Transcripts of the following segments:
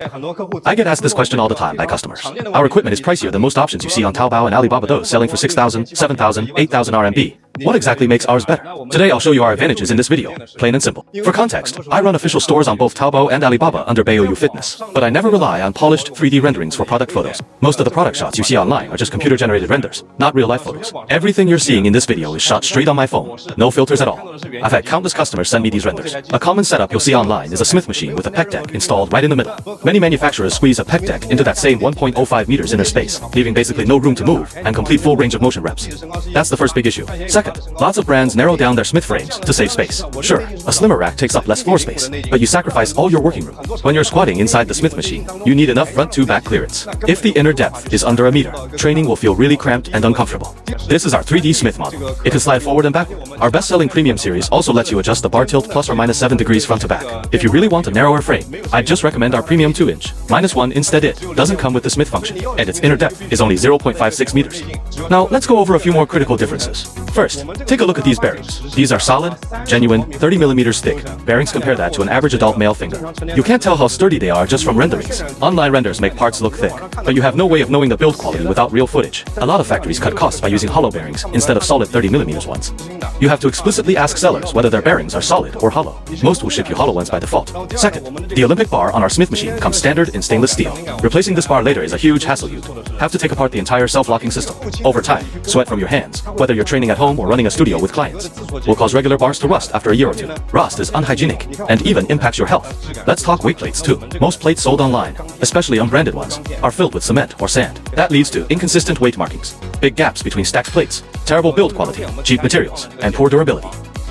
I get asked this question all the time by customers. Our equipment is pricier than most options you see on Taobao and Alibaba, those selling for 6,000, 7,000, 8,000 RMB. What exactly makes ours better? Today I'll show you our advantages in this video, plain and simple. For context, I run official stores on both Taobao and Alibaba under Beiyou Fitness, but I never rely on polished 3D renderings for product photos. Most of the product shots you see online are just computer-generated renders, not real-life photos. Everything you're seeing in this video is shot straight on my phone, no filters at all. I've had countless customers send me these renders. A common setup you'll see online is a Smith machine with a PEC deck installed right in the middle. Many manufacturers squeeze a PEC deck into that same 1.05 meters inner space, leaving basically no room to move and complete full range of motion reps. That's the first big issue. Second, lots of brands narrow down their Smith frames to save space. Sure, a slimmer rack takes up less floor space, but you sacrifice all your working room. When you're squatting inside the Smith machine, you need enough front to back clearance. If the inner depth is under a meter, training will feel really cramped and uncomfortable. This is our 3D Smith model. It can slide forward and backward. Our best-selling premium series also lets you adjust the bar tilt plus or minus 7 degrees front to back. If you really want a narrower frame, I'd just recommend our premium 2-inch, -1 instead. It doesn't come with the Smith function, and its inner depth is only 0.56 meters. Now, let's go over a few more critical differences. First, take a look at these bearings. These are solid, genuine, 30 millimeters thick. Bearings compare that to an average adult male finger. You can't tell how sturdy they are just from renderings. Online renders make parts look thick, but you have no way of knowing the build quality without real footage. A lot of factories cut costs by using hollow bearings instead of solid 30 millimeters ones. You have to explicitly ask sellers whether their bearings are solid or hollow. Most will ship you hollow ones by default. Second, the Olympic bar on our Smith machine comes standard in stainless steel. Replacing this bar later is a huge hassle. You'd have to take apart the entire self-locking system. Over time, sweat from your hands, whether you're training at home or running a studio with clients, will cause regular bars to rust after a year or two. Rust is unhygienic and even impacts your health. Let's talk weight plates too. Most plates sold online, especially unbranded ones, are filled with cement or sand. That leads to inconsistent weight markings, big gaps between stacked plates, terrible build quality, cheap materials, and poor durability.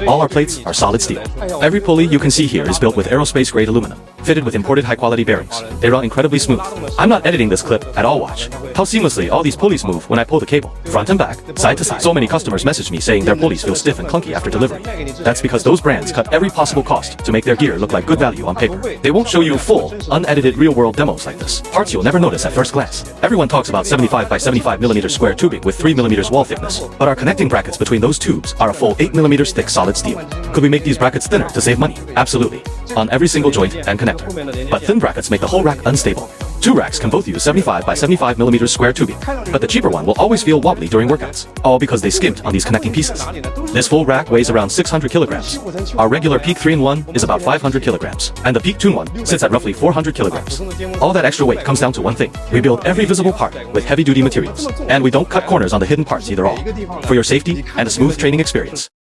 All our plates are solid steel. Every pulley you can see here is built with aerospace-grade aluminum, fitted with imported high-quality bearings. They run incredibly smooth. I'm not editing this clip at all. Watch how seamlessly all these pulleys move when I pull the cable, front and back, side to side. So many customers message me saying their pulleys feel stiff and clunky after delivery. That's because those brands cut every possible cost to make their gear look like good value on paper. They won't show you full, unedited real-world demos like this. Parts you'll never notice at first glance. Everyone talks about 75 by 75 millimeter square tubing with 3 millimeters wall thickness, but our connecting brackets between those tubes are a full 8 millimeters thick solid steel. Could we make these brackets thinner to save money? Absolutely. On every single joint and connector. But thin brackets make the whole rack unstable. Two racks can both use 75 by 75 millimeters square tubing, but the cheaper one will always feel wobbly during workouts, all because they skimped on these connecting pieces. This full rack weighs around 600 kilograms. Our regular Peak 3-in-1 is about 500 kilograms, and the Peak 2-in-1 sits at roughly 400 kilograms. All that extra weight comes down to one thing. We build every visible part with heavy-duty materials, and we don't cut corners on the hidden parts either, all for your safety and a smooth training experience.